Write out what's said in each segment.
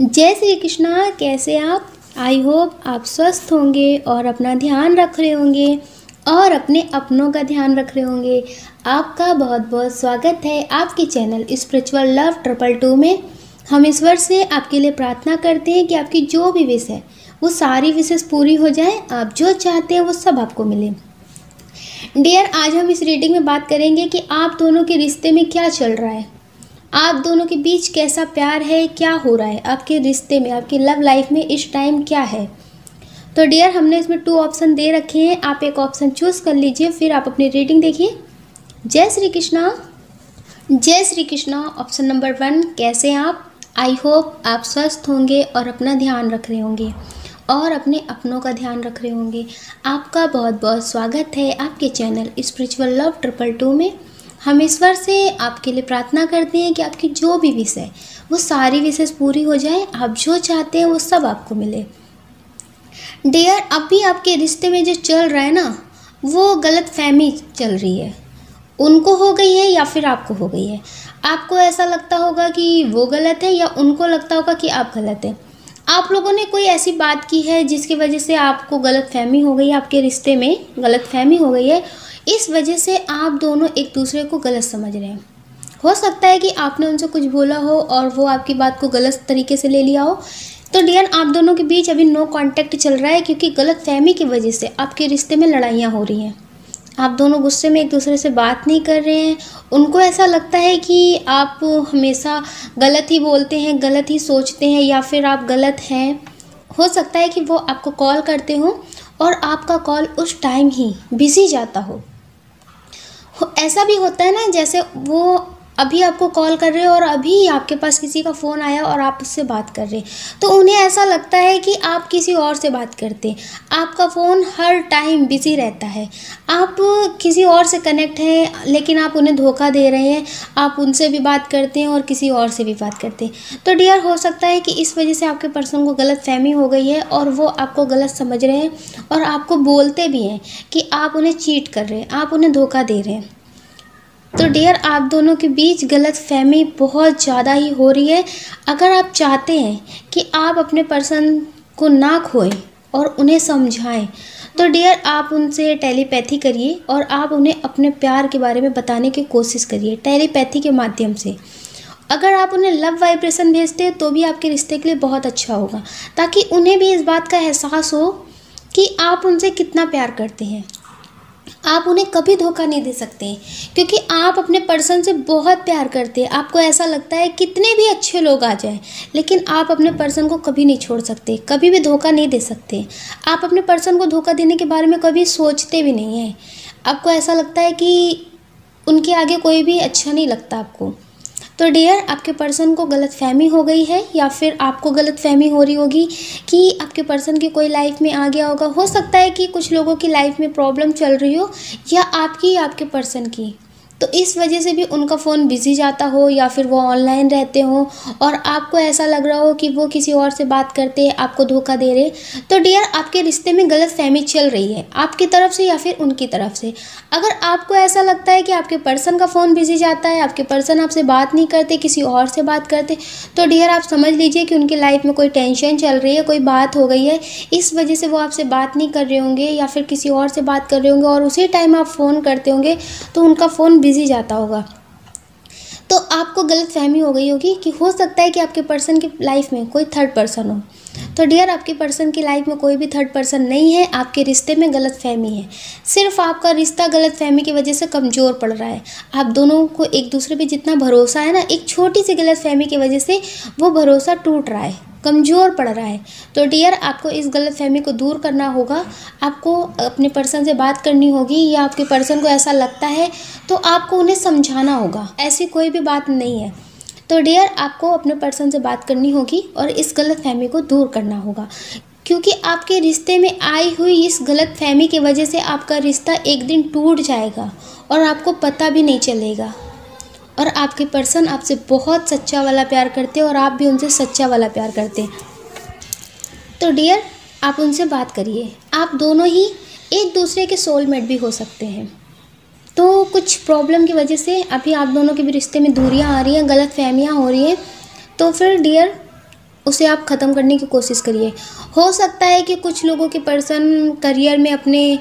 जय श्री कृष्णा। कैसे आप? आई होप आप स्वस्थ होंगे और अपना ध्यान रख रहे होंगे और अपने अपनों का ध्यान रख रहे होंगे। आपका बहुत बहुत स्वागत है आपके चैनल स्पिरिचुअल लव 222 में। हम ईश्वर से आपके लिए प्रार्थना करते हैं कि आपकी जो भी विश है वो सारी विशेष पूरी हो जाए, आप जो चाहते हैं वो सब आपको मिले। डियर, आज हम इस रीडिंग में बात करेंगे कि आप दोनों के रिश्ते में क्या चल रहा है, आप दोनों के बीच कैसा प्यार है, क्या हो रहा है आपके रिश्ते में, आपकी लव लाइफ में इस टाइम क्या है। तो डियर, हमने इसमें 2 ऑप्शन दे रखे हैं, आप एक ऑप्शन चूज़ कर लीजिए, फिर आप अपनी रीडिंग देखिए। जय श्री कृष्णा। जय श्री कृष्णा। ऑप्शन नंबर 1, कैसे आप? आई होप आप स्वस्थ होंगे और अपना ध्यान रख रहे होंगे और अपने अपनों का ध्यान रख रहे होंगे। आपका बहुत बहुत स्वागत है आपके चैनल स्पिरिचुअल लव 222 में। हम ईश्वर से आपके लिए प्रार्थना करते हैं कि आपकी जो भी विश है वो सारी विशेष पूरी हो जाए, आप जो चाहते हैं वो सब आपको मिले। डियर, अभी आपके रिश्ते में जो चल रहा है ना, वो गलत फहमी चल रही है। उनको हो गई है या फिर आपको हो गई है। आपको ऐसा लगता होगा कि वो गलत है या उनको लगता होगा कि आप गलत हैं। आप लोगों ने कोई ऐसी बात की है जिसकी वजह से आपको गलत फहमी हो गई है, आपके रिश्ते में गलत फहमी हो गई है। इस वजह से आप दोनों एक दूसरे को गलत समझ रहे हैं। हो सकता है कि आपने उनसे कुछ बोला हो और वो आपकी बात को गलत तरीके से ले लिया हो। तो डियर, आप दोनों के बीच अभी नो कांटेक्ट चल रहा है क्योंकि गलत फहमी की वजह से आपके रिश्ते में लड़ाइयाँ हो रही हैं। आप दोनों गुस्से में एक दूसरे से बात नहीं कर रहे हैं। उनको ऐसा लगता है कि आप हमेशा गलत ही बोलते हैं, गलत ही सोचते हैं या फिर आप गलत हैं। हो सकता है कि वो आपको कॉल करते हो और आपका कॉल उस टाइम ही बिजी जाता हो। ऐसा भी होता है ना, जैसे वो अभी आपको कॉल कर रहे हो और अभी आपके पास किसी का फ़ोन आया और आप उससे बात कर रहे हैं, तो उन्हें ऐसा लगता है कि आप किसी और से बात करते हैं। आपका फ़ोन हर टाइम बिजी रहता है, आप किसी और से कनेक्ट हैं लेकिन आप उन्हें धोखा दे रहे हैं। आप उनसे भी बात करते हैं और किसी और से भी बात करते हैं। तो डियर, हो सकता है कि इस वजह से आपके पर्सन को गलत फहमी हो गई है और वो आपको गलत समझ रहे हैं और आपको बोलते भी हैं कि आप उन्हें चीट कर रहे हैं, आप उन्हें धोखा दे रहे हैं। तो डियर, आप दोनों के बीच गलत फहमी बहुत ज़्यादा ही हो रही है। अगर आप चाहते हैं कि आप अपने पर्सन को ना खोएं और उन्हें समझाएं, तो डियर आप उनसे टेलीपैथी करिए और आप उन्हें अपने प्यार के बारे में बताने की कोशिश करिए टेलीपैथी के माध्यम से। अगर आप उन्हें लव वाइब्रेशन भेजते हैं तो भी आपके रिश्ते के लिए बहुत अच्छा होगा, ताकि उन्हें भी इस बात का एहसास हो कि आप उनसे कितना प्यार करते हैं। आप उन्हें कभी धोखा नहीं दे सकते क्योंकि आप अपने पर्सन से बहुत प्यार करते हैं। आपको ऐसा लगता है कितने भी अच्छे लोग आ जाएं, लेकिन आप अपने पर्सन को कभी नहीं छोड़ सकते, कभी भी धोखा नहीं दे सकते। आप अपने पर्सन को धोखा देने के बारे में कभी सोचते भी नहीं हैं। आपको ऐसा लगता है कि उनके आगे कोई भी अच्छा नहीं लगता आपको। तो डियर, आपके पर्सन को गलत फहमी हो गई है या फिर आपको गलत फहमी हो रही होगी कि आपके पर्सन की कोई लाइफ में आ गया होगा। हो सकता है कि कुछ लोगों की लाइफ में प्रॉब्लम चल रही हो या आपकी या आपके पर्सन की, तो इस वजह से भी उनका फ़ोन बिजी जाता हो या फिर वो ऑनलाइन रहते हो और आपको ऐसा लग रहा हो कि वो किसी और से बात करते हैं, आपको धोखा दे रहे। तो डियर, आपके रिश्ते में गलत फहमी चल रही है, आपकी तरफ से या फिर उनकी तरफ से। अगर आपको ऐसा लगता है कि आपके पर्सन का फ़ोन बिजी जाता है, आपके पर्सन आपसे बात नहीं करते, किसी और से बात करते, तो डियर आप समझ लीजिए कि उनकी लाइफ में कोई टेंशन चल रही है, कोई बात हो गई है, इस वजह से वो आपसे बात नहीं कर रहे होंगे या फिर किसी और से बात कर रहे होंगे और उसी टाइम आप फ़ोन करते होंगे तो उनका फ़ोन बिजी जाता होगा। तो आपको गलत फहमी हो गई होगी कि हो सकता है कि आपके पर्सन की लाइफ में कोई थर्ड पर्सन हो। तो डियर, आपके पर्सन की लाइफ में कोई भी थर्ड पर्सन नहीं है, आपके रिश्ते में गलत फहमी है। सिर्फ आपका रिश्ता गलत फहमी की वजह से कमज़ोर पड़ रहा है। आप दोनों को एक दूसरे पे जितना भरोसा है ना, एक छोटी सी गलत फहमी की वजह से वो भरोसा टूट रहा है, कमज़ोर पड़ रहा है। तो डियर, आपको इस गलत फहमी को दूर करना होगा। आपको अपने पर्सन से बात करनी होगी या आपके पर्सन को ऐसा लगता है तो आपको उन्हें समझाना होगा, ऐसी कोई भी बात नहीं है। तो डियर, आपको अपने पर्सन से बात करनी होगी और इस गलत फहमी को दूर करना होगा, क्योंकि आपके रिश्ते में आई हुई इस गलत फहमी की वजह से आपका रिश्ता एक दिन टूट जाएगा और आपको पता भी नहीं चलेगा। और आपके पर्सन आपसे बहुत सच्चा वाला प्यार करते हैं और आप भी उनसे सच्चा वाला प्यार करते हैं। तो डियर, आप उनसे बात करिए। आप दोनों ही एक दूसरे के सोलमेट भी हो सकते हैं। तो कुछ प्रॉब्लम की वजह से अभी आप दोनों के भी रिश्ते में दूरियां आ रही हैं, गलत फहमियाँ हो रही हैं, तो फिर डियर उसे आप ख़त्म करने की कोशिश करिए। हो सकता है कि कुछ लोगों के पर्सन करियर में अपने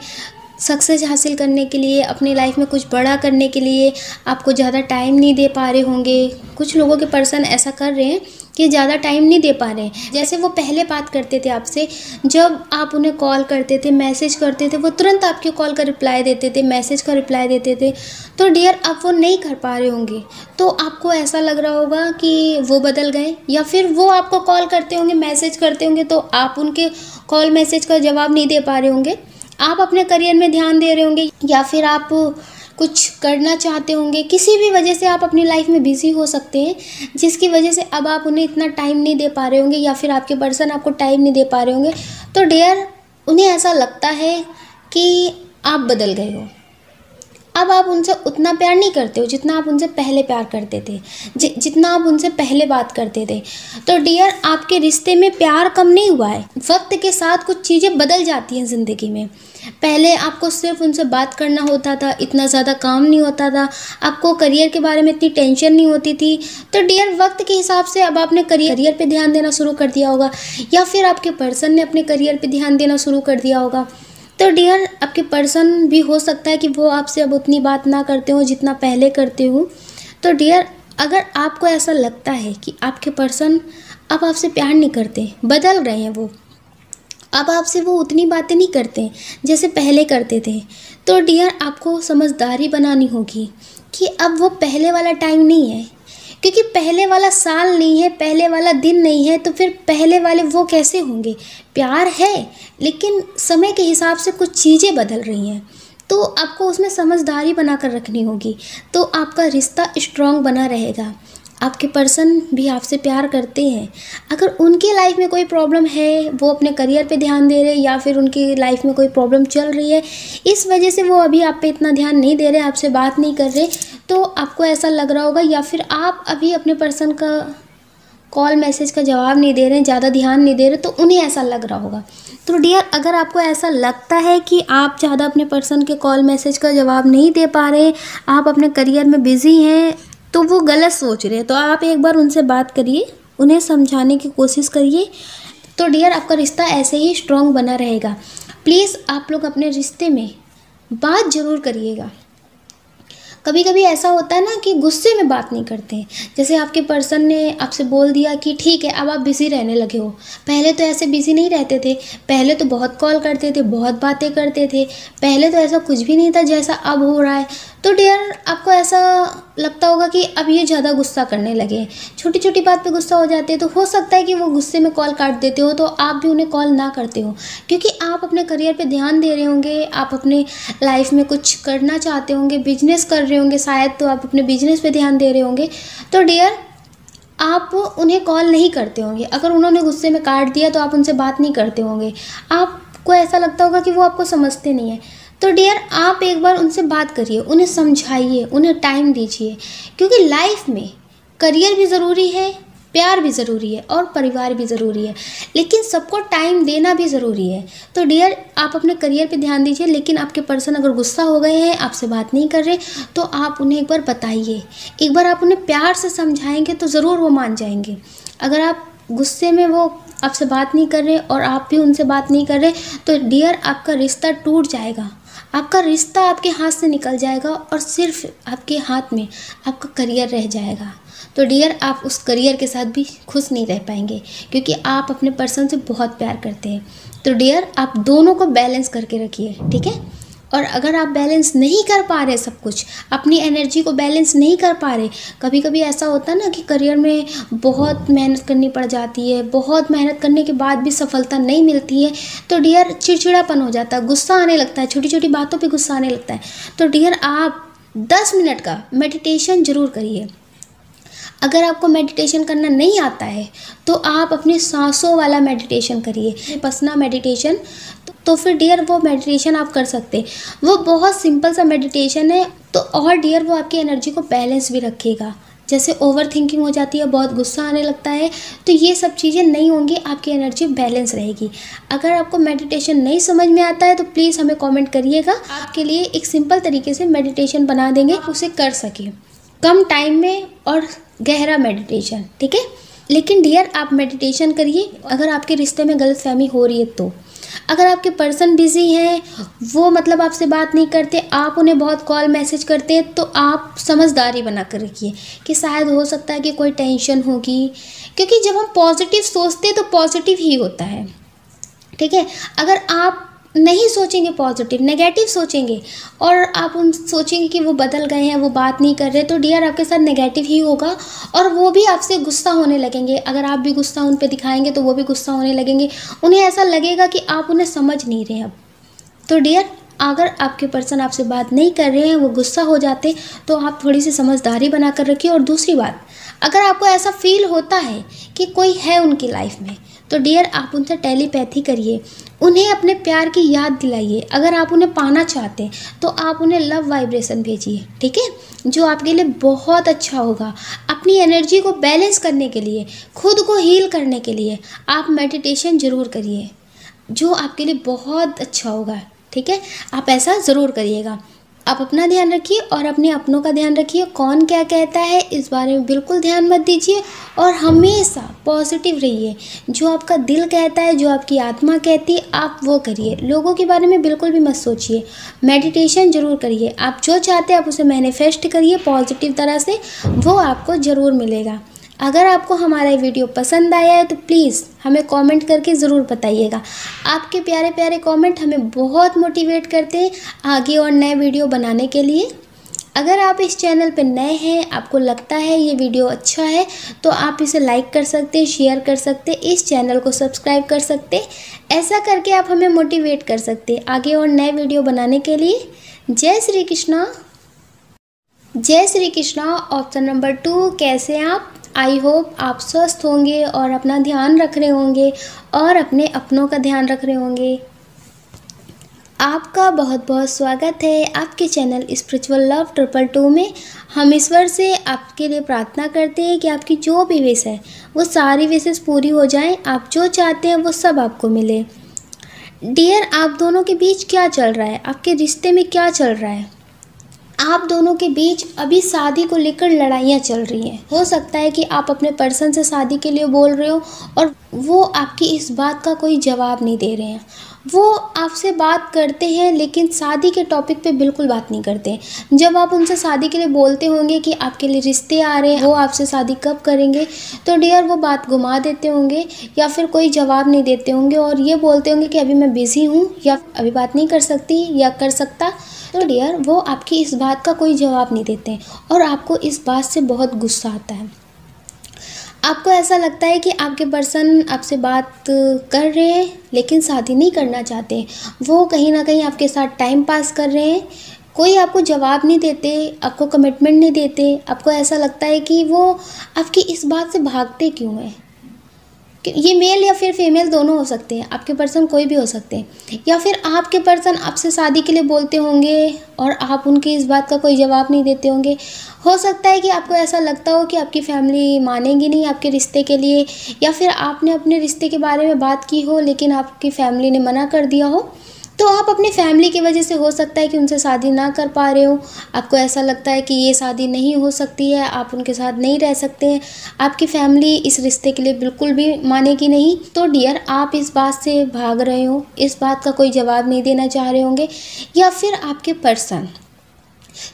सक्सेस हासिल करने के लिए, अपनी लाइफ में कुछ बड़ा करने के लिए आपको ज़्यादा टाइम नहीं दे पा रहे होंगे। कुछ लोगों के पर्सन ऐसा कर रहे हैं कि ज़्यादा टाइम नहीं दे पा रहे हैं। जैसे वो पहले बात करते थे आपसे, जब आप उन्हें कॉल करते थे, मैसेज करते थे, वो तुरंत आपके कॉल का रिप्लाई देते थे, मैसेज का रिप्लाई देते थे। तो डियर, अब वो नहीं कर पा रहे होंगे, तो आपको ऐसा लग रहा होगा कि वो बदल गए, या फिर वो आपको कॉल करते होंगे, मैसेज करते होंगे, तो आप उनके कॉल मैसेज का जवाब नहीं दे पा रहे होंगे। आप अपने करियर में ध्यान दे रहे होंगे, या फिर आप कुछ करना चाहते होंगे। किसी भी वजह से आप अपनी लाइफ में बिज़ी हो सकते हैं, जिसकी वजह से अब आप उन्हें इतना टाइम नहीं दे पा रहे होंगे, या फिर आपके पर्सन आपको टाइम नहीं दे पा रहे होंगे। तो डियर, उन्हें ऐसा लगता है कि आप बदल गए हो। अब आप उनसे उतना प्यार नहीं करते हो जितना आप उनसे पहले प्यार करते थे, जितना आप उनसे पहले बात करते थे। तो डियर, आपके रिश्ते में प्यार कम नहीं हुआ है। वक्त के साथ कुछ चीज़ें बदल जाती हैं ज़िंदगी में। पहले आपको सिर्फ उनसे बात करना होता था, इतना ज़्यादा काम नहीं होता था, आपको करियर के बारे में इतनी टेंशन नहीं होती थी। तो डियर, वक्त के हिसाब से अब आपने करियर पे ध्यान देना शुरू कर दिया होगा, या फिर आपके पर्सन ने अपने करियर पे ध्यान देना शुरू कर दिया होगा। तो डियर, आपके पर्सन भी हो सकता है कि वो आपसे अब उतनी बात ना करते हो जितना पहले करते हो। तो डियर, अगर आपको ऐसा लगता है कि आपके पर्सन अब आपसे प्यार नहीं करते, बदल रहे हैं, वो अब आपसे वो उतनी बातें नहीं करते जैसे पहले करते थे, तो डियर, आपको समझदारी बनानी होगी कि अब वो पहले वाला टाइम नहीं है। क्योंकि पहले वाला साल नहीं है, पहले वाला दिन नहीं है, तो फिर पहले वाले वो कैसे होंगे। प्यार है, लेकिन समय के हिसाब से कुछ चीज़ें बदल रही हैं, तो आपको उसमें समझदारी बनाकर रखनी होगी, तो आपका रिश्ता स्ट्रॉन्ग बना रहेगा। आपके पर्सन भी आपसे प्यार करते हैं। अगर उनकी लाइफ में कोई प्रॉब्लम है, वो अपने करियर पे ध्यान दे रहे हैं, या फिर उनकी लाइफ में कोई प्रॉब्लम चल रही है, इस वजह से वो अभी आप पे इतना ध्यान नहीं दे रहे, आपसे बात नहीं कर रहे, तो आपको ऐसा लग रहा होगा, या फिर आप अभी अपने पर्सन का कॉल मैसेज का जवाब नहीं दे रहे हैं, ज़्यादा ध्यान नहीं दे रहे, तो उन्हें ऐसा लग रहा होगा। तो डियर, अगर आपको ऐसा लगता है कि आप ज़्यादा अपने पर्सन के कॉल मैसेज का जवाब नहीं दे पा रहे, आप अपने करियर में बिज़ी हैं, तो वो गलत सोच रहे हैं। तो आप एक बार उनसे बात करिए, उन्हें समझाने की कोशिश करिए। तो डियर, आपका रिश्ता ऐसे ही स्ट्रॉन्ग बना रहेगा। प्लीज़ आप लोग अपने रिश्ते में बात ज़रूर करिएगा। कभी कभी ऐसा होता है ना कि गुस्से में बात नहीं करते हैं। जैसे आपके पर्सन ने आपसे बोल दिया कि ठीक है, अब आप बिज़ी रहने लगे हो, पहले तो ऐसे बिज़ी नहीं रहते थे, पहले तो बहुत कॉल करते थे, बहुत बातें करते थे, पहले तो ऐसा कुछ भी नहीं था जैसा अब हो रहा है। तो डियर, आपको ऐसा लगता होगा कि अब ये ज़्यादा गुस्सा करने लगे हैं, छोटी छोटी बात पे गुस्सा हो जाते हैं। तो हो सकता है कि वो गुस्से में कॉल काट देते हो, तो आप भी उन्हें कॉल ना करते हो, क्योंकि आप अपने करियर पे ध्यान दे रहे होंगे, आप अपने लाइफ में कुछ करना चाहते होंगे, बिजनेस कर रहे होंगे शायद, तो आप अपने बिजनेस पे ध्यान दे रहे होंगे। तो डियर, आप उन्हें कॉल नहीं करते होंगे। अगर उन्होंने गुस्से में काट दिया तो आप उनसे बात नहीं करते होंगे, आपको ऐसा लगता होगा कि वो आपको समझते नहीं है। तो डियर, आप एक बार उनसे बात करिए, उन्हें समझाइए, उन्हें टाइम दीजिए, क्योंकि लाइफ में करियर भी ज़रूरी है, प्यार भी ज़रूरी है, और परिवार भी ज़रूरी है, लेकिन सबको टाइम देना भी ज़रूरी है। तो डियर, आप अपने करियर पे ध्यान दीजिए, लेकिन आपके पर्सन अगर गुस्सा हो गए हैं, आपसे बात नहीं कर रहे, तो आप उन्हें एक बार बताइए, एक बार आप उन्हें प्यार से समझाएंगे तो ज़रूर वो मान जाएंगे। अगर आप गुस्से में वो आपसे बात नहीं कर रहे और आप भी उनसे बात नहीं कर रहे, तो डियर, आपका रिश्ता टूट जाएगा, आपका रिश्ता आपके हाथ से निकल जाएगा, और सिर्फ आपके हाथ में आपका करियर रह जाएगा। तो डियर, आप उस करियर के साथ भी खुश नहीं रह पाएंगे, क्योंकि आप अपने पर्सन से बहुत प्यार करते हैं। तो डियर, आप दोनों को बैलेंस करके रखिए, ठीक है। और अगर आप बैलेंस नहीं कर पा रहे, सब कुछ अपनी एनर्जी को बैलेंस नहीं कर पा रहे, कभी कभी ऐसा होता है ना कि करियर में बहुत मेहनत करनी पड़ जाती है, बहुत मेहनत करने के बाद भी सफलता नहीं मिलती है, तो डियर, चिड़चिड़ापन हो जाता है, गुस्सा आने लगता है, छोटी छोटी बातों पे गुस्सा आने लगता है। तो डियर, आप 10 मिनट का मेडिटेशन ज़रूर करिए। अगर आपको मेडिटेशन करना नहीं आता है, तो आप अपने सांसों वाला मेडिटेशन करिए, विपस्सना मेडिटेशन। तो फिर डियर, वो मेडिटेशन आप कर सकते हैं, वो बहुत सिंपल सा मेडिटेशन है। तो और डियर, वो आपकी एनर्जी को बैलेंस भी रखेगा। जैसे ओवर थिंकिंग हो जाती है, बहुत गुस्सा आने लगता है, तो ये सब चीज़ें नहीं होंगी, आपकी एनर्जी बैलेंस रहेगी। अगर आपको मेडिटेशन नहीं समझ में आता है, तो प्लीज़ हमें कमेंट करिएगा, आपके लिए एक सिंपल तरीके से मेडिटेशन बना देंगे, उसे कर सकें कम टाइम में, और गहरा मेडिटेशन, ठीक है। लेकिन डियर आप मेडिटेशन करिए अगर आपके रिश्ते में गलतफहमी हो रही है तो। अगर आपके पर्सन बिजी हैं, वो मतलब आपसे बात नहीं करते, आप उन्हें बहुत कॉल मैसेज करते हैं, तो आप समझदारी बना कर रखिए कि शायद हो सकता है कि कोई टेंशन होगी, क्योंकि जब हम पॉजिटिव सोचते हैं तो पॉजिटिव ही होता है। ठीक है, अगर आप नहीं सोचेंगे पॉजिटिव, नेगेटिव सोचेंगे और आप उन सोचेंगे कि वो बदल गए हैं, वो बात नहीं कर रहे, तो डियर आपके साथ नेगेटिव ही होगा और वो भी आपसे गुस्सा होने लगेंगे। अगर आप भी गुस्सा उन पे दिखाएंगे तो वो भी गुस्सा होने लगेंगे। उन्हें ऐसा लगेगा कि आप उन्हें समझ नहीं रहे अब। तो डियर अगर आपके पर्सन आपसे बात नहीं कर रहे हैं, वो गुस्सा हो जाते, तो आप थोड़ी सी समझदारी बना कर रखिए। और दूसरी बात, अगर आपको ऐसा फील होता है कि कोई है उनकी लाइफ में, तो डियर आप उनसे टेलीपैथी करिए, उन्हें अपने प्यार की याद दिलाइए। अगर आप उन्हें पाना चाहते हैं तो आप उन्हें लव वाइब्रेशन भेजिए, ठीक है, जो आपके लिए बहुत अच्छा होगा। अपनी एनर्जी को बैलेंस करने के लिए, खुद को हील करने के लिए आप मेडिटेशन ज़रूर करिए, जो आपके लिए बहुत अच्छा होगा। ठीक है, आप ऐसा ज़रूर करिएगा। आप अपना ध्यान रखिए और अपने अपनों का ध्यान रखिए। कौन क्या कहता है इस बारे में बिल्कुल ध्यान मत दीजिए और हमेशा पॉजिटिव रहिए। जो आपका दिल कहता है, जो आपकी आत्मा कहती है, आप वो करिए। लोगों के बारे में बिल्कुल भी मत सोचिए। मेडिटेशन ज़रूर करिए। आप जो चाहते हैं आप उसे मैनिफेस्ट करिए पॉजिटिव तरह से, वो आपको ज़रूर मिलेगा। अगर आपको हमारा ये वीडियो पसंद आया है तो प्लीज़ हमें कमेंट करके ज़रूर बताइएगा। आपके प्यारे प्यारे कमेंट हमें बहुत मोटिवेट करते हैं आगे और नए वीडियो बनाने के लिए। अगर आप इस चैनल पर नए हैं, आपको लगता है ये वीडियो अच्छा है, तो आप इसे लाइक कर सकते हैं, शेयर कर सकते हैं, इस चैनल को सब्सक्राइब कर सकते हैं। ऐसा करके आप हमें मोटिवेट कर सकते हैं आगे और नए वीडियो बनाने के लिए। जय श्री कृष्णा। जय श्री कृष्णा। ऑप्शन नंबर 2, कैसे आप? आई होप आप स्वस्थ होंगे और अपना ध्यान रख रहे होंगे और अपने अपनों का ध्यान रख रहे होंगे। आपका बहुत बहुत स्वागत है आपके चैनल स्पिरिचुअल लव 222 में। हम ईश्वर से आपके लिए प्रार्थना करते हैं कि आपकी जो भी विश है वो सारी विशेष पूरी हो जाएं। आप जो चाहते हैं वो सब आपको मिले। डियर आप दोनों के बीच क्या चल रहा है? आपके रिश्ते में क्या चल रहा है? आप दोनों के बीच अभी शादी को लेकर लड़ाइयाँ चल रही हैं। हो सकता है कि आप अपने पर्सन से शादी के लिए बोल रहे हो और वो आपकी इस बात का कोई जवाब नहीं दे रहे हैं। वो आपसे बात करते हैं लेकिन शादी के टॉपिक पे बिल्कुल बात नहीं करते। जब आप उनसे शादी के लिए बोलते होंगे कि आपके लिए रिश्ते आ रहे हैं, वो आपसे शादी कब करेंगे, तो डियर वो बात घुमा देते होंगे या फिर कोई जवाब नहीं देते होंगे और ये बोलते होंगे कि अभी मैं बिज़ी हूँ या अभी बात नहीं कर सकती या कर सकता। तो डियर वो आपकी इस बात का कोई जवाब नहीं देते और आपको इस बात से बहुत गुस्सा आता है। आपको ऐसा लगता है कि आपके पर्सन आपसे बात कर रहे हैं लेकिन शादी नहीं करना चाहते। वो कहीं ना कहीं आपके साथ टाइम पास कर रहे हैं। कोई आपको जवाब नहीं देते, आपको कमिटमेंट नहीं देते। आपको ऐसा लगता है कि वो आपकी इस बात से भागते क्यों हैं। ये मेल या फिर फीमेल दोनों हो सकते हैं, आपके पर्सन कोई भी हो सकते हैं। या फिर आपके पर्सन आपसे शादी के लिए बोलते होंगे और आप उनकी इस बात का कोई जवाब नहीं देते होंगे। हो सकता है कि आपको ऐसा लगता हो कि आपकी फैमिली मानेगी नहीं आपके रिश्ते के लिए, या फिर आपने अपने रिश्ते के बारे में बात की हो लेकिन आपकी फैमिली ने मना कर दिया हो। तो आप अपनी फैमिली की वजह से हो सकता है कि उनसे शादी ना कर पा रहे हो। आपको ऐसा लगता है कि ये शादी नहीं हो सकती है, आप उनके साथ नहीं रह सकते हैं, आपकी फैमिली इस रिश्ते के लिए बिल्कुल भी मानेगी नहीं। तो डियर आप इस बात से भाग रहे हो, इस बात का कोई जवाब नहीं देना चाह रहे होंगे। या फिर आपके पर्सन,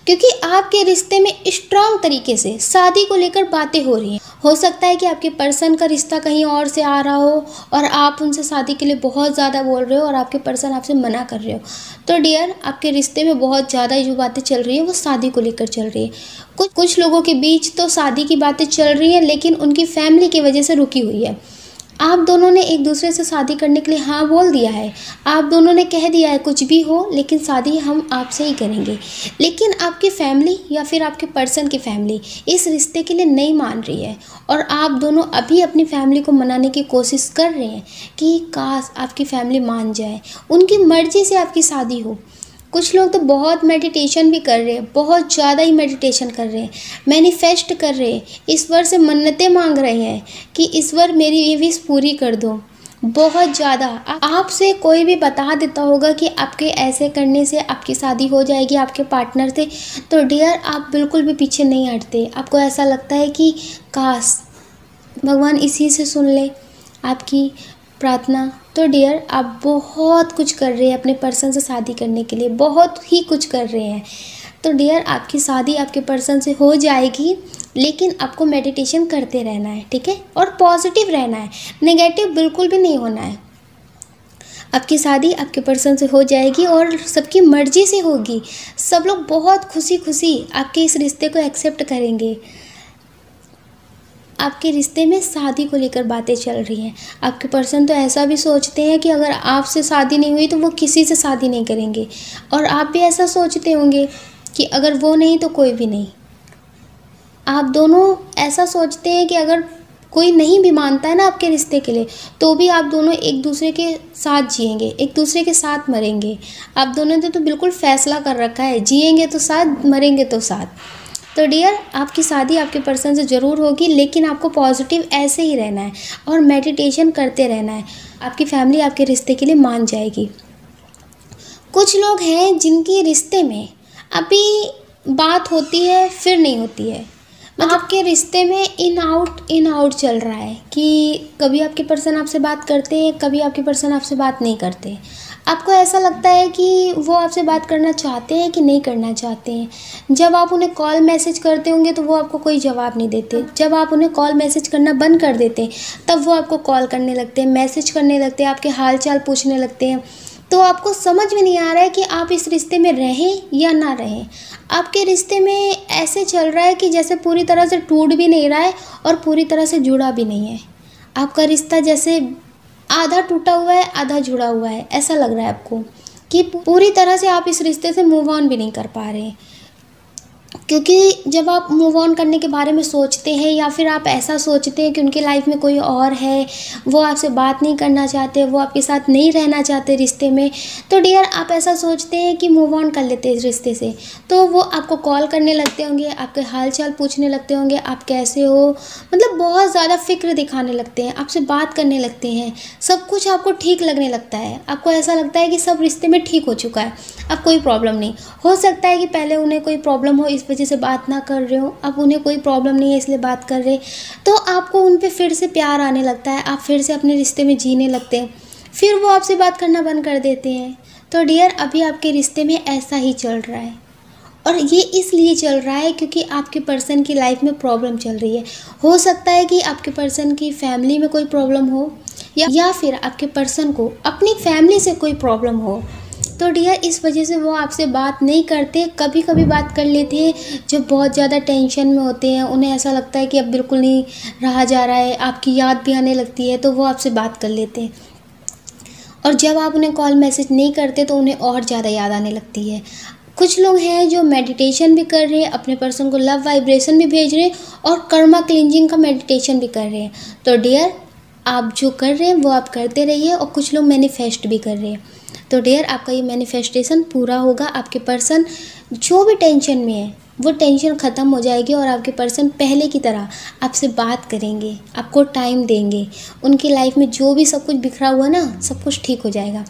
क्योंकि आपके रिश्ते में स्ट्रांग तरीके से शादी को लेकर बातें हो रही हैं। हो सकता है कि आपके पर्सन का रिश्ता कहीं और से आ रहा हो और आप उनसे शादी के लिए बहुत ज़्यादा बोल रहे हो और आपके पर्सन आपसे मना कर रहे हो। तो डियर आपके रिश्ते में बहुत ज़्यादा जो बातें चल रही है वो शादी को लेकर चल रही है। कुछ लोगों के बीच तो शादी की बातें चल रही हैं लेकिन उनकी फैमिली की वजह से रुकी हुई है। आप दोनों ने एक दूसरे से शादी करने के लिए हाँ बोल दिया है, आप दोनों ने कह दिया है कुछ भी हो लेकिन शादी हम आपसे ही करेंगे, लेकिन आपकी फैमिली या फिर आपके पर्सन की फैमिली इस रिश्ते के लिए नहीं मान रही है और आप दोनों अभी अपनी फैमिली को मनाने की कोशिश कर रहे हैं कि काश आपकी फैमिली मान जाए, उनकी मर्जी से आपकी शादी हो। कुछ लोग तो बहुत मेडिटेशन भी कर रहे हैं, बहुत ज़्यादा ही मेडिटेशन कर रहे हैं, मैनिफेस्ट कर रहे हैं, ईश्वर से मन्नतें मांग रहे हैं कि ईश्वर मेरी ये विश पूरी कर दो। बहुत ज़्यादा आपसे कोई भी बता देता होगा कि आपके ऐसे करने से आपकी शादी हो जाएगी आपके पार्टनर से, तो डियर आप बिल्कुल भी पीछे नहीं हटते। आपको ऐसा लगता है कि काश भगवान इसी से सुन ले आपकी प्रार्थना। तो डियर, आप बहुत कुछ कर रहे हैं अपने पर्सन से शादी करने के लिए, बहुत ही कुछ कर रहे हैं। तो डियर, आपकी शादी आपके पर्सन से हो जाएगी, लेकिन आपको मेडिटेशन करते रहना है, ठीक है, और पॉजिटिव रहना है, नेगेटिव बिल्कुल भी नहीं होना है। आपकी शादी आपके पर्सन से हो जाएगी और सबकी मर्जी से होगी। सब लोग बहुत खुशी खुशी आपके इस रिश्ते को एक्सेप्ट करेंगे। आपके रिश्ते में शादी को लेकर बातें चल रही हैं। आपके पर्सन तो ऐसा भी सोचते हैं कि अगर आपसे शादी नहीं हुई तो वो किसी से शादी नहीं करेंगे, और आप भी ऐसा सोचते होंगे कि अगर वो नहीं तो कोई भी नहीं। आप दोनों ऐसा सोचते हैं कि अगर कोई नहीं भी मानता है ना आपके रिश्ते के लिए, तो भी आप दोनों एक दूसरे के साथ जिएंगे, एक दूसरे के साथ मरेंगे। आप दोनों ने तो बिल्कुल फैसला कर रखा है, जिएंगे तो साथ, मरेंगे तो साथ। तो डियर, आपकी शादी आपके पर्सन से ज़रूर होगी, लेकिन आपको पॉजिटिव ऐसे ही रहना है और मेडिटेशन करते रहना है। आपकी फैमिली आपके रिश्ते के लिए मान जाएगी। कुछ लोग हैं जिनकी रिश्ते में अभी बात होती है फिर नहीं होती है, मतलब आपके रिश्ते में इन आउट चल रहा है कि कभी आपके पर्सन आपसे बात करते हैं, कभी आपके पर्सन आपसे बात नहीं करते। आपको ऐसा लगता है कि वो आपसे बात करना चाहते हैं कि नहीं करना चाहते हैं। जब आप उन्हें कॉल मैसेज करते होंगे तो वो आपको कोई जवाब नहीं देते। जब आप उन्हें कॉल मैसेज करना बंद कर देते हैं तब वो आपको कॉल करने लगते हैं, मैसेज करने लगते हैं, आपके हाल चाल पूछने लगते हैं। तो आपको समझ में नहीं आ रहा है कि आप इस रिश्ते में रहें या ना रहें। आपके रिश्ते में ऐसे चल रहा है कि जैसे पूरी तरह से टूट भी नहीं रहा है और पूरी तरह से जुड़ा भी नहीं है। आपका रिश्ता जैसे आधा टूटा हुआ है, आधा जुड़ा हुआ है, ऐसा लग रहा है आपको कि पूरी तरह से आप इस रिश्ते से मूव ऑन भी नहीं कर पा रहे हैं। क्योंकि जब आप मूव ऑन करने के बारे में सोचते हैं या फिर आप ऐसा सोचते हैं कि उनकी लाइफ में कोई और है, वो आपसे बात नहीं करना चाहते, वो आपके साथ नहीं रहना चाहते रिश्ते में, तो डियर आप ऐसा सोचते हैं कि मूव ऑन कर लेते हैं इस रिश्ते से। तो वो आपको कॉल करने लगते होंगे, आपके हाल चाल पूछने लगते होंगे, आप कैसे हो, मतलब बहुत ज़्यादा फिक्र दिखाने लगते हैं, आपसे बात करने लगते हैं, सब कुछ आपको ठीक लगने लगता है। आपको ऐसा लगता है कि सब रिश्ते में ठीक हो चुका है, अब कोई प्रॉब्लम नहीं। हो सकता है कि पहले उन्हें कोई प्रॉब्लम हो इस वजह से बात ना कर रहे हो, अब उन्हें कोई प्रॉब्लम नहीं है इसलिए बात कर रहे, तो आपको उन पे फिर से प्यार आने लगता है, आप फिर से अपने रिश्ते में जीने लगते हैं, फिर वो आपसे बात करना बंद कर देते हैं। तो डियर, अभी आपके रिश्ते में ऐसा ही चल रहा है, और ये इसलिए चल रहा है क्योंकि आपके पर्सन की लाइफ में प्रॉब्लम चल रही है। हो सकता है कि आपके पर्सन की फैमिली में कोई प्रॉब्लम हो, या फिर आपके पर्सन को अपनी फैमिली से कोई प्रॉब्लम हो। तो डियर, इस वजह से वो आपसे बात नहीं करते। कभी कभी बात कर लेते हैं जब बहुत ज़्यादा टेंशन में होते हैं, उन्हें ऐसा लगता है कि अब बिल्कुल नहीं रहा जा रहा है, आपकी याद भी आने लगती है, तो वो आपसे बात कर लेते हैं। और जब आप उन्हें कॉल मैसेज नहीं करते तो उन्हें और ज़्यादा याद आने लगती है। कुछ लोग हैं जो मेडिटेशन भी कर रहे हैं, अपने पर्सन को लव वाइब्रेशन भी भेज रहे हैं और कर्मा क्लिंजिंग का मेडिटेशन भी कर रहे हैं। तो डियर, आप जो कर रहे हैं वो आप करते रहिए, और कुछ लोग मैनिफेस्ट भी कर रहे हैं। तो डियर, आपका ये मैनिफेस्टेशन पूरा होगा। आपके पर्सन जो भी टेंशन में है वो टेंशन ख़त्म हो जाएगी, और आपके पर्सन पहले की तरह आपसे बात करेंगे, आपको टाइम देंगे। उनकी लाइफ में जो भी सब कुछ बिखरा हुआ ना, सब कुछ ठीक हो जाएगा।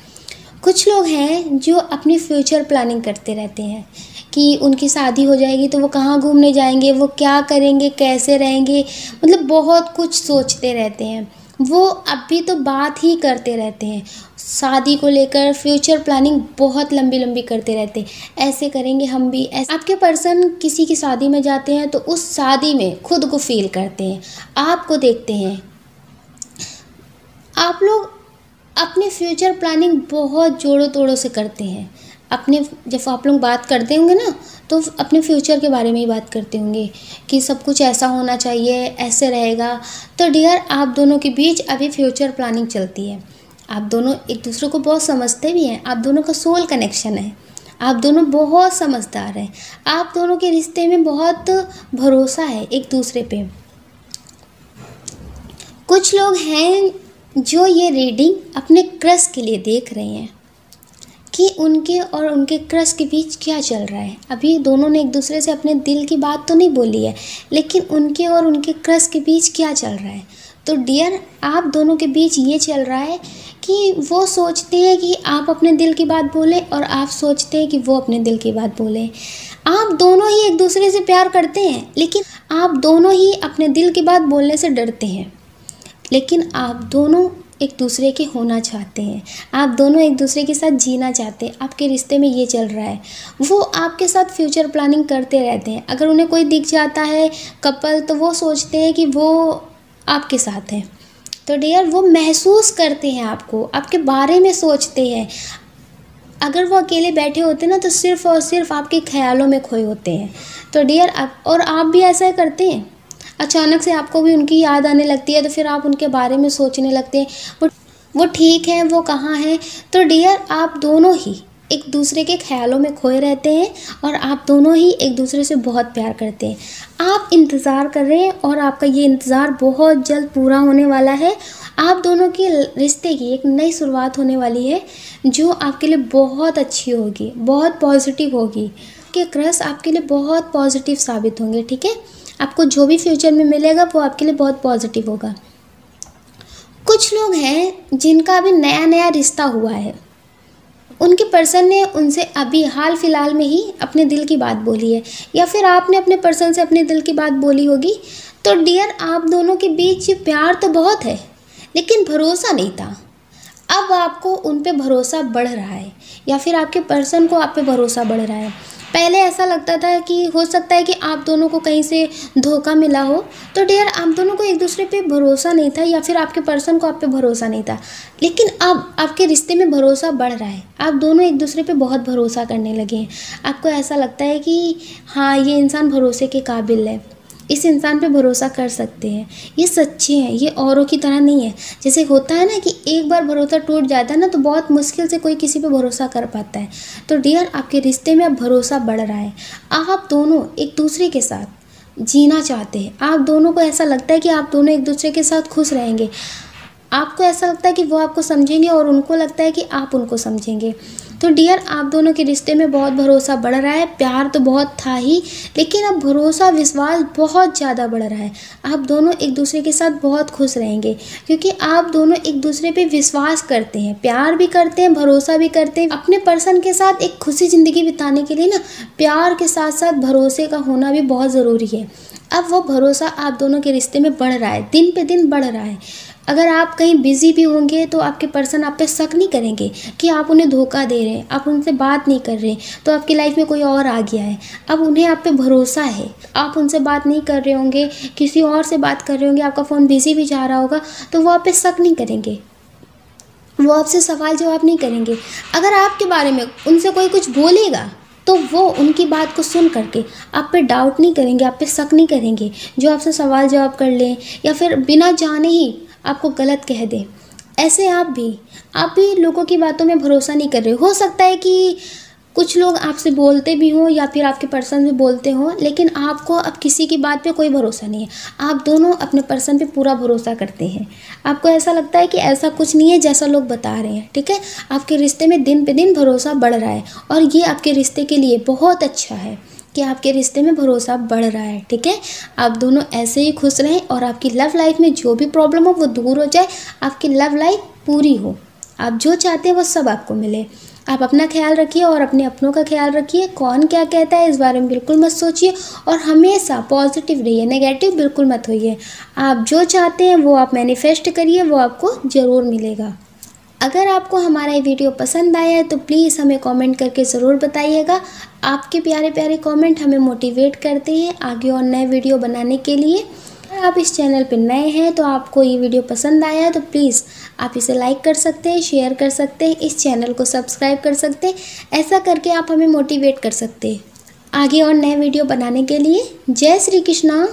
कुछ लोग हैं जो अपनी फ्यूचर प्लानिंग करते रहते हैं कि उनकी शादी हो जाएगी तो वो कहाँ घूमने जाएंगे, वो क्या करेंगे, कैसे रहेंगे, मतलब बहुत कुछ सोचते रहते हैं। वो अभी तो बात ही करते रहते हैं शादी को लेकर, फ्यूचर प्लानिंग बहुत लंबी लंबी करते रहते हैं, ऐसे करेंगे हम भी ऐसे। आपके पर्सन किसी की शादी में जाते हैं तो उस शादी में खुद को फील करते हैं, आपको देखते हैं। आप लोग अपने फ्यूचर प्लानिंग बहुत जोड़ों तोड़ों से करते हैं। अपने जब आप लोग बात करते होंगे ना, तो अपने फ्यूचर के बारे में ही बात करते होंगे कि सब कुछ ऐसा होना चाहिए, ऐसे रहेगा। तो डियर, आप दोनों के बीच अभी फ्यूचर प्लानिंग चलती है। आप दोनों एक दूसरे को बहुत समझते भी हैं, आप दोनों का सोल कनेक्शन है, आप दोनों बहुत समझदार हैं, आप दोनों के रिश्ते में बहुत भरोसा है एक दूसरे पे। कुछ लोग हैं जो ये रीडिंग अपने क्रश के लिए देख रहे हैं कि उनके और उनके क्रश के बीच क्या चल रहा है। अभी दोनों ने एक दूसरे से अपने दिल की बात तो नहीं बोली है, लेकिन उनके और उनके क्रश के बीच क्या चल रहा है। तो डियर, आप दोनों के बीच ये चल रहा है कि वो सोचते हैं कि आप अपने दिल की बात बोलें, और आप सोचते हैं कि वो अपने दिल की बात बोलें। आप दोनों ही एक दूसरे से प्यार करते हैं, लेकिन आप दोनों ही अपने दिल की बात बोलने से डरते हैं। लेकिन आप दोनों एक दूसरे के होना चाहते हैं, आप दोनों एक दूसरे के साथ जीना चाहते हैं। आपके रिश्ते में ये चल रहा है, वो आपके साथ फ्यूचर प्लानिंग करते रहते हैं। अगर उन्हें कोई दिख जाता है कपल, तो वो सोचते हैं कि वो आपके साथ हैं। तो डियर, वो महसूस करते हैं आपको, आपके बारे में सोचते हैं। अगर वो अकेले बैठे होते ना, तो सिर्फ़ और सिर्फ आपके ख्यालों में खोए होते हैं। तो डियर, आप भी ऐसा करते हैं। अचानक से आपको भी उनकी याद आने लगती है, तो फिर आप उनके बारे में सोचने लगते हैं, वो ठीक है, वो कहाँ हैं। तो डियर, आप दोनों ही एक दूसरे के ख्यालों में खोए रहते हैं और आप दोनों ही एक दूसरे से बहुत प्यार करते हैं। आप इंतज़ार कर रहे हैं और आपका ये इंतज़ार बहुत जल्द पूरा होने वाला है। आप दोनों के रिश्ते की एक नई शुरुआत होने वाली है, जो आपके लिए बहुत अच्छी होगी, बहुत पॉजिटिव होगी। कि क्रश आपके लिए बहुत पॉजिटिव साबित होंगे, ठीक है। आपको जो भी फ्यूचर में मिलेगा वो आपके लिए बहुत पॉजिटिव होगा। कुछ लोग हैं जिनका अभी नया नया रिश्ता हुआ है, उनके पर्सन ने उनसे अभी हाल फिलहाल में ही अपने दिल की बात बोली है, या फिर आपने अपने पर्सन से अपने दिल की बात बोली होगी। तो डियर, आप दोनों के बीच प्यार तो बहुत है, लेकिन भरोसा नहीं था। अब आपको उन पे भरोसा बढ़ रहा है, या फिर आपके पर्सन को आप पे भरोसा बढ़ रहा है। पहले ऐसा लगता था कि हो सकता है कि आप दोनों को कहीं से धोखा मिला हो। तो डियर, आप दोनों को एक दूसरे पे भरोसा नहीं था, या फिर आपके पर्सन को आप पे भरोसा नहीं था। लेकिन अब आपके रिश्ते में भरोसा बढ़ रहा है, आप दोनों एक दूसरे पे बहुत भरोसा करने लगे हैं। आपको ऐसा लगता है कि हाँ, ये इंसान भरोसे के काबिल है, इस इंसान पे भरोसा कर सकते हैं, ये सच्चे हैं, ये औरों की तरह नहीं है। जैसे होता है ना कि एक बार भरोसा टूट जाता है ना, तो बहुत मुश्किल से कोई किसी पे भरोसा कर पाता है। तो डियर, आपके रिश्ते में अब भरोसा बढ़ रहा है। आप दोनों एक दूसरे के साथ जीना चाहते हैं। आप दोनों को ऐसा लगता है कि आप दोनों एक दूसरे के साथ खुश रहेंगे। आपको ऐसा लगता है कि वो आपको समझेंगे और उनको लगता है कि आप उनको समझेंगे। तो डियर, आप दोनों के रिश्ते में बहुत भरोसा बढ़ रहा है। प्यार तो बहुत था ही, लेकिन अब भरोसा विश्वास बहुत ज़्यादा बढ़ रहा है। आप दोनों एक दूसरे के साथ बहुत खुश रहेंगे, क्योंकि आप दोनों एक दूसरे पे विश्वास करते हैं, प्यार भी करते हैं, भरोसा भी करते हैं। अपने पर्सन के साथ एक खुशी ज़िंदगी बिताने के लिए ना, प्यार के साथ साथ भरोसे का होना भी बहुत ज़रूरी है। अब वो भरोसा आप दोनों के रिश्ते में बढ़ रहा है, दिन पे दिन बढ़ रहा है। अगर आप कहीं बिज़ी भी होंगे तो आपके पर्सन आप पे शक नहीं करेंगे कि आप उन्हें धोखा दे रहे हैं, आप उनसे बात नहीं कर रहे, तो आपकी लाइफ में कोई और आ गया है। अब उन्हें आप पे भरोसा है, आप उनसे बात नहीं कर रहे होंगे, किसी और से बात कर रहे होंगे, आपका फ़ोन बिज़ी भी जा रहा होगा, तो वो आप पे शक नहीं करेंगे, वो आपसे सवाल जवाब नहीं करेंगे। अगर आपके बारे में उनसे कोई कुछ बोलेगा, तो वो उनकी बात को सुन करके आप पे डाउट नहीं करेंगे, आप पे शक नहीं करेंगे, जो आपसे सवाल जवाब कर लें या फिर बिना जाने ही आपको गलत कह दें। ऐसे आप भी लोगों की बातों में भरोसा नहीं कर रहे। हो सकता है कि कुछ लोग आपसे बोलते भी हों या फिर आपके पर्सन भी बोलते हों, लेकिन आपको अब किसी की बात पे कोई भरोसा नहीं है। आप दोनों अपने पर्सन पे पूरा भरोसा करते हैं। आपको ऐसा लगता है कि ऐसा कुछ नहीं है जैसा लोग बता रहे हैं, ठीक है। आपके रिश्ते में दिन पे दिन भरोसा बढ़ रहा है, और ये आपके रिश्ते के लिए बहुत अच्छा है कि आपके रिश्ते में भरोसा बढ़ रहा है, ठीक है। आप दोनों ऐसे ही खुश रहें और आपकी लव लाइफ में जो भी प्रॉब्लम हो वो दूर हो जाए, आपकी लव लाइफ पूरी हो, आप जो चाहते हैं वो सब आपको मिले। आप अपना ख्याल रखिए और अपने अपनों का ख्याल रखिए। कौन क्या कहता है इस बारे में बिल्कुल मत सोचिए, और हमेशा पॉजिटिव रहिए, नेगेटिव बिल्कुल मत होइए। आप जो चाहते हैं वो आप मैनिफेस्ट करिए, वो आपको ज़रूर मिलेगा। अगर आपको हमारा ये वीडियो पसंद आया है तो प्लीज़ हमें कमेंट करके ज़रूर बताइएगा। आपके प्यारे प्यारे कमेंट हमें मोटिवेट करते हैं आगे और नए वीडियो बनाने के लिए। अगर आप इस चैनल पर नए हैं तो आपको ये वीडियो पसंद आया है तो प्लीज़ आप इसे लाइक कर सकते हैं, शेयर कर सकते हैं, इस चैनल को सब्सक्राइब कर सकते हैं। ऐसा करके आप हमें मोटिवेट कर सकते हैं आगे और नए वीडियो बनाने के लिए। जय श्री कृष्णा।